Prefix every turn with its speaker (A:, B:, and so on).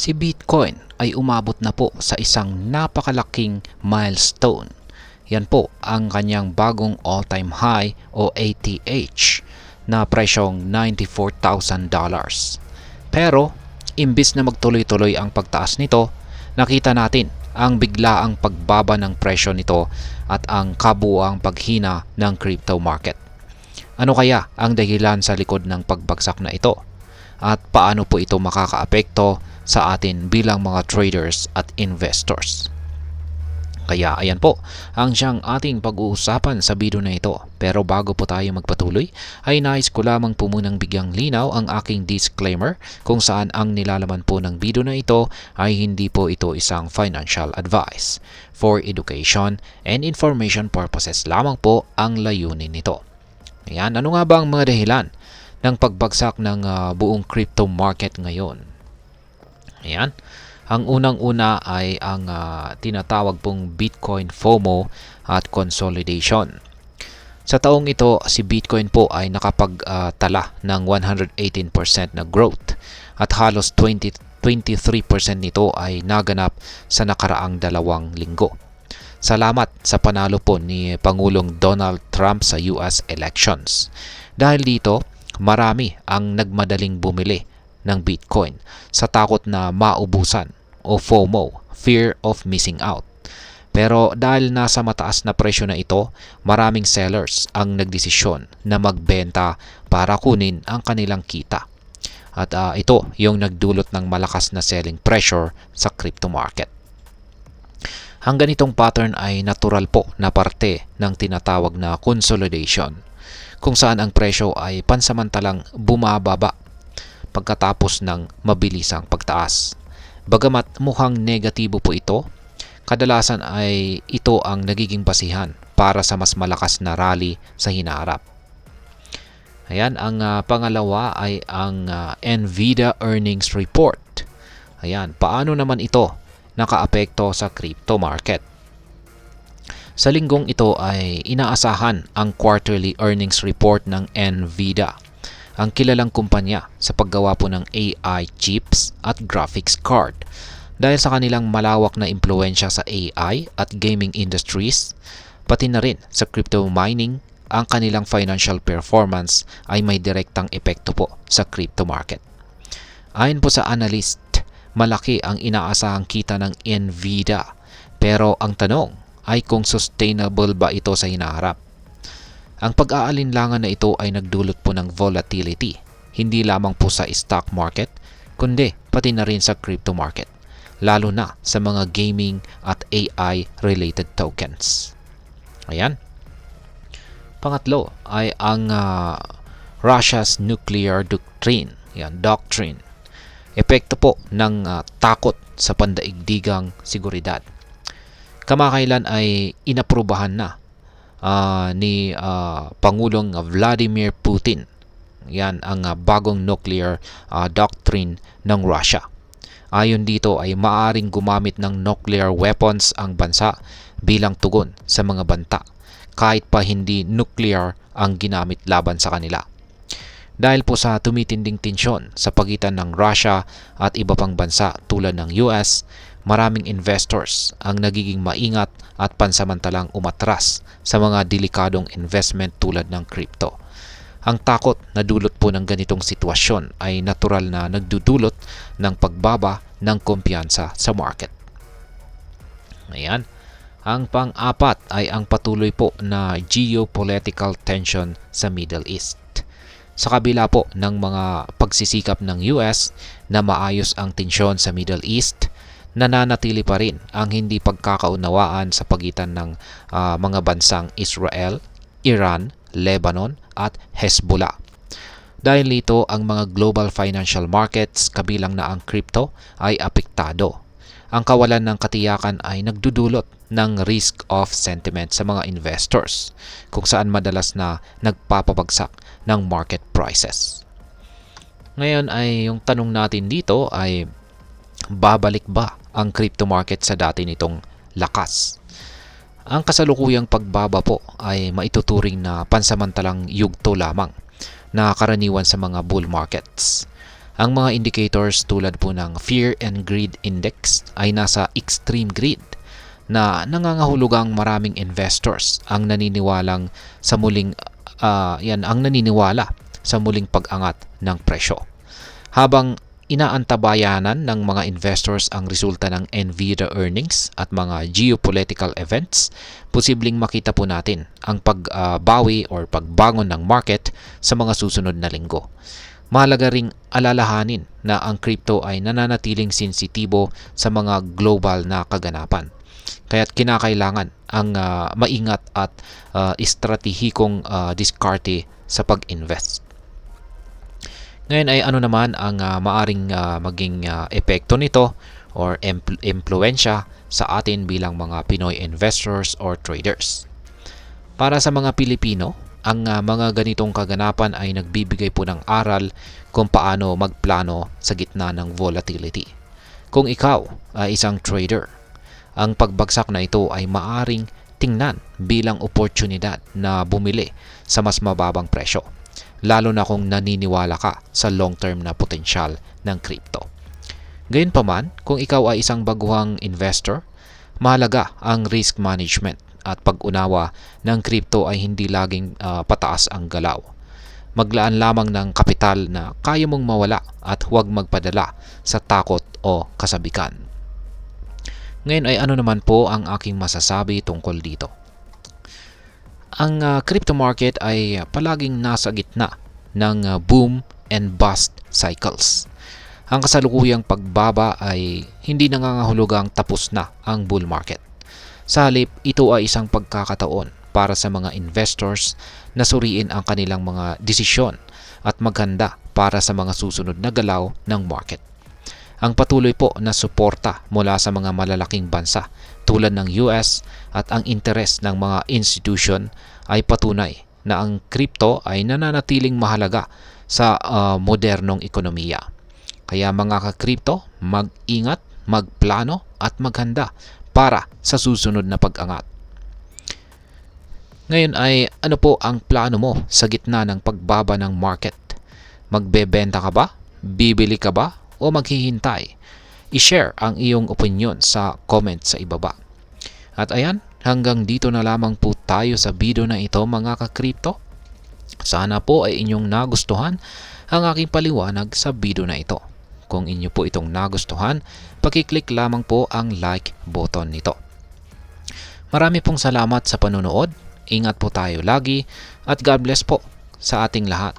A: Si Bitcoin ay umabot na po sa isang napakalaking milestone. Yan po ang kanyang bagong all-time high o ATH na presyong $94,000. Pero imbis na magtuloy-tuloy ang pagtaas nito, nakita natin ang biglaang pagbaba ng presyo nito at ang kabuuang paghina ng crypto market. Ano kaya ang dahilan sa likod ng pagbagsak na ito? At paano po ito makakaapekto sa atin bilang mga traders at investors? Kaya ayan po ang siyang ating pag-uusapan sa video na ito. Pero bago po tayo magpatuloy, ay nais ko lamang po munang bigyang linaw ang aking disclaimer kung saan ang nilalaman po ng video na ito ay hindi po ito isang financial advice. For education and information purposes lamang po ang layunin nito. Ayan, ano nga ba ang mga dahilan ng pagbagsak ng buong crypto market ngayon? Ayan. Ang unang-una ay ang tinatawag pong Bitcoin FOMO at consolidation. Sa taong ito, si Bitcoin po ay nakapagtala ng 118% na growth at halos 23% nito ay naganap sa nakaraang 2 linggo. Salamat sa panalo po ni Pangulong Donald Trump sa US elections. Dahil dito, marami ang nagmadaling bumili ng Bitcoin sa takot na maubusan o FOMO, fear of missing out. Pero dahil nasa mataas na presyo na ito, maraming sellers ang nagdesisyon na magbenta para kunin ang kanilang kita. At ito yung nagdulot ng malakas na selling pressure sa crypto market. Ang ganitong pattern ay natural po na parte ng tinatawag na consolidation, kung saan ang presyo ay pansamantalang bumababa pagkatapos ng mabilisang pagtaas. Bagamat mukhang negatibo po ito, kadalasan ay ito ang nagiging basihan para sa mas malakas na rally sa hinaharap. Ayan, ang pangalawa ay ang Nvidia earnings report. Ayan, paano naman ito nakaapekto sa crypto market? Sa linggong ito ay inaasahan ang quarterly earnings report ng Nvidia, ang kilalang kumpanya sa paggawa po ng AI chips at graphics card. Dahil sa kanilang malawak na impluensya sa AI at gaming industries, pati na rin sa crypto mining, ang kanilang financial performance ay may direktang epekto po sa crypto market. Ayon po sa analyst, malaki ang inaasahang kita ng Nvidia. Pero ang tanong ay kung sustainable ba ito sa hinaharap. Ang pag-aalinlangan na ito ay nagdulot po ng volatility, hindi lamang po sa stock market, kundi pati na rin sa crypto market, lalo na sa mga gaming at AI-related tokens. Ayan. Pangatlo ay ang Russia's nuclear doctrine. Ayan, doctrine. Epekto po ng takot sa pandaigdigang seguridad. Kamakailan ay inaprubahan na ni Pangulong Vladimir Putin. Yan ang bagong nuclear doctrine ng Russia. Ayon dito ay maaring gumamit ng nuclear weapons ang bansa bilang tugon sa mga banta kahit pa hindi nuclear ang ginamit laban sa kanila. Dahil po sa tumitinding tensyon sa pagitan ng Russia at iba pang bansa tulad ng US, maraming investors ang nagiging maingat at pansamantalang umatras sa mga delikadong investment tulad ng crypto. Ang takot na dulot po ng ganitong sitwasyon ay natural na nagdudulot ng pagbaba ng kumpiyansa sa market. Ayan. Ang pang-apat ay ang patuloy po na geopolitical tension sa Middle East. Sa kabila po ng mga pagsisikap ng US na maayos ang tensyon sa Middle East, nananatili pa rin ang hindi pagkakaunawaan sa pagitan ng mga bansang Israel, Iran, Lebanon at Hezbollah. Dahil dito, ang mga global financial markets, kabilang na ang crypto, ay apektado. Ang kawalan ng katiyakan ay nagdudulot ng risk off sentiment sa mga investors, kung saan madalas na nagpapabagsak ng market prices. Ngayon ay yung tanong natin dito ay, babalik ba ang crypto market sa dati nitong lakas? Ang kasalukuyang pagbaba po ay maituturing na pansamantalang yugto lamang na karaniwan sa mga bull markets. Ang mga indicators tulad po ng Fear and Greed Index ay nasa extreme greed na nangangahulugang maraming investors ang naniniwala sa muling pag-angat ng presyo. Habang inaantabayanan ng mga investors ang resulta ng Nvidia earnings at mga geopolitical events, posibleng makita po natin ang pagbawi or pagbangon ng market sa mga susunod na linggo. Mahalaga ring alalahanin na ang crypto ay nananatiling sensitibo sa mga global na kaganapan. Kaya't kinakailangan ang maingat at estratehikong diskarte sa pag-invest. Ngayon ay ano naman ang maaring maging epekto nito or impluensya sa atin bilang mga Pinoy investors or traders. Para sa mga Pilipino, ang mga ganitong kaganapan ay nagbibigay po ng aral kung paano magplano sa gitna ng volatility. Kung ikaw ay isang trader, ang pagbagsak na ito ay maaring tingnan bilang oportunidad na bumili sa mas mababang presyo, lalo na kung naniniwala ka sa long-term na potensyal ng crypto. Gayunpaman, kung ikaw ay isang baguhang investor, mahalaga ang risk management at pag-unawa ng crypto ay hindi laging pataas ang galaw. Maglaan lamang ng kapital na kaya mong mawala at huwag magpadala sa takot o kasabikan. Ngayon ay ano naman po ang aking masasabi tungkol dito. Ang crypto market ay palaging nasa gitna ng boom and bust cycles. Ang kasalukuyang pagbaba ay hindi nangangahulugang tapos na ang bull market. Sa halip, ito ay isang pagkakataon para sa mga investors na suriin ang kanilang mga desisyon at maghanda para sa mga susunod na galaw ng market. Ang patuloy po na suporta mula sa mga malalaking bansa tulad ng US at ang interes ng mga institution ay patunay na ang crypto ay nananatiling mahalaga sa modernong ekonomiya. Kaya mga ka-crypto, mag-ingat, magplano at maghanda para sa susunod na pag-angat. Ngayon ay ano po ang plano mo sa gitna ng pagbaba ng market? Magbebenta ka ba? Bibili ka ba? O maghihintay? I-share ang iyong opinion sa comment sa ibaba. At ayan, hanggang dito na lamang po tayo sa video na ito mga ka-crypto. Sana po ay inyong nagustuhan ang aking paliwanag sa video na ito. Kung inyo po itong nagustuhan, pakiclick lamang po ang like button nito. Marami pong salamat sa panonood. Ingat po tayo lagi at God bless po sa ating lahat.